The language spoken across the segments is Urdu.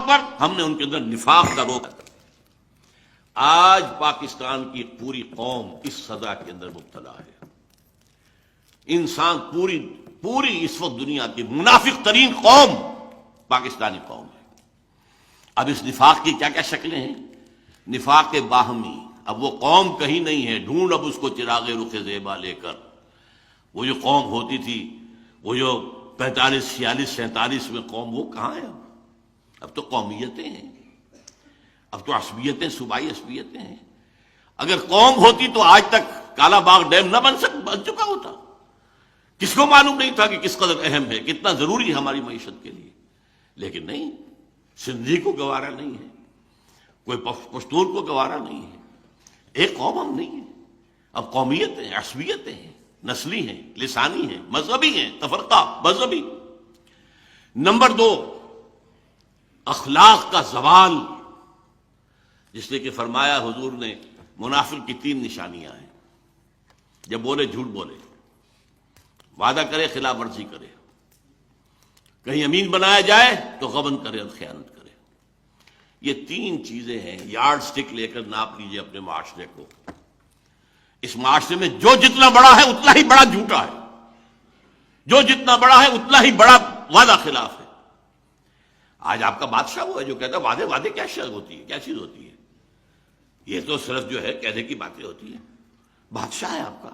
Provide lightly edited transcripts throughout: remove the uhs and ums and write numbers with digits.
پر ہم نے ان کے اندر نفاق کا روک کر آج پاکستان کی پوری قوم اس سزا کے اندر مبتلا ہے. انسان پوری اس وقت دنیا کی منافق ترین قوم پاکستانی قوم ہے. اب اس نفاق کی کیا کیا شکلیں ہیں؟ نفاق باہمی. اب وہ قوم کہیں نہیں ہے، ڈھونڈ اب اس کو چراغ رخ زیبا لے کر. وہ جو قوم ہوتی تھی، وہ جو 45 46 47 میں قوم، وہ کہاں ہے؟ اب تو قومیتیں ہیں، اب تو عصبیتیں، صوبائی عصبیتیں ہیں. اگر قوم ہوتی تو آج تک کالا باغ ڈیم نہ بن چکا ہوتا. کس کو معلوم نہیں تھا کہ کس قدر اہم ہے، کتنا ضروری ہے ہماری معیشت کے لیے. لیکن نہیں، سندھی کو گوارا نہیں ہے، کوئی پشتون کو گوارا نہیں ہے. ایک قوم ہم نہیں ہے. اب قومیتیں، عصبیتیں ہیں، نسلی ہیں، لسانی ہیں، مذہبی ہیں، تفرقہ مذہبی. نمبر 2، اخلاق کا زوال، جس نے کہ فرمایا حضور نے منافق کی 3 نشانیاں ہیں. جب بولے جھوٹ بولے، وعدہ کرے خلاف ورزی کرے، کہیں امین بنایا جائے تو غبن کرے اور خیانت کرے. یہ 3 چیزیں ہیں. یارڈ سٹک لے کر ناپ لیجئے اپنے معاشرے کو. اس معاشرے میں جو جتنا بڑا ہے اتنا ہی بڑا جھوٹا ہے، جو جتنا بڑا ہے اتنا ہی بڑا وعدہ خلاف ہے. آج آپ کا بادشاہ وہ ہے جو کہتا ہے وعدے کیا شے ہوتی ہے، کیا چیز ہوتی ہے؟ یہ تو صرف جو ہے کہنے کی باتیں ہوتی ہیں. بادشاہ ہے آپ کا.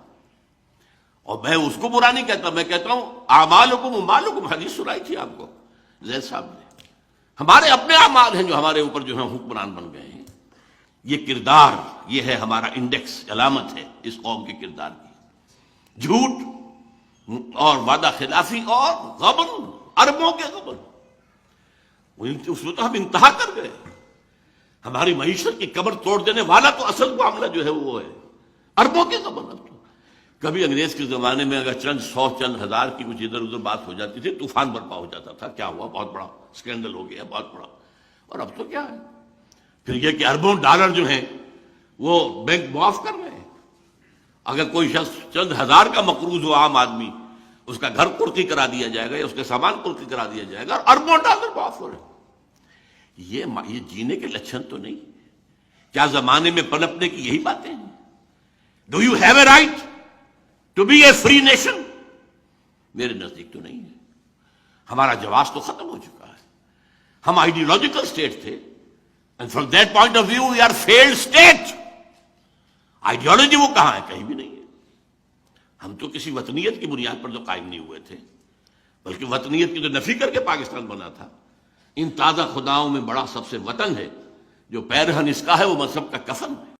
اور میں اس کو برا نہیں کہتا، میں کہتا ہوں اعمالکم اموالکم. حدیث سنائی تھی آپ کو زید صاحب نے. ہمارے اپنے اعمال ہیں جو ہمارے اوپر جو ہیں حکمران بن گئے ہیں. یہ کردار، یہ ہے ہمارا انڈیکس، علامت ہے اس قوم کے کردار کی. جھوٹ اور وعدہ خلافی اور غبن، اربوں کے غبن. اس میں تو ہم انتہا کر گئے. ہماری معیشت کی کمر توڑ دینے والا تو اصل معاملہ جو ہے وہ ہے اربوں کے غبن. اب تو کبھی انگریز کے زمانے میں اگر چند 100 چند ہزار کی کچھ ادھر ادھر بات ہو جاتی تھی، طوفان برپا ہو جاتا تھا. کیا ہوا؟ بہت بڑا اسکینڈل ہو گیا، بہت بڑا. اور اب تو کیا ہے؟ پھر یہ کہ اربوں ڈالر جو ہیں وہ بینک معاف کر رہے ہیں. اگر کوئی شخص چند ہزار کا مقروض ہو، عام آدمی، اس کا گھر قرضی کرا دیا جائے گا یا اس کے سامان قرضی کرا دیا جائے گا، اور اربوں ڈالر معاف ہو رہے ہیں. یہ جینے کے لچھن تو نہیں. کیا زمانے میں پنپنے کی یہی باتیں ہیں؟ Do you have a right to be a free nation? میرے نزدیک تو نہیں ہے. ہمارا جواز تو ختم ہو چکا ہے. ہم آئیڈیولوجیکل اسٹیٹ تھے، and from that point of view we are failed state. Ideology وہ کہاں ہے؟ کہیں بھی نہیں ہے. ہم تو کسی وطنیت کی بنیاد پر تو قائم نہیں ہوئے تھے، بلکہ وطنیت کی تو نفی کر کے پاکستان بنا تھا. ان تازہ خداؤں میں بڑا سب سے وطن ہے جو پیرہن اس کا ہے وہ مذہب کا کفن ہے.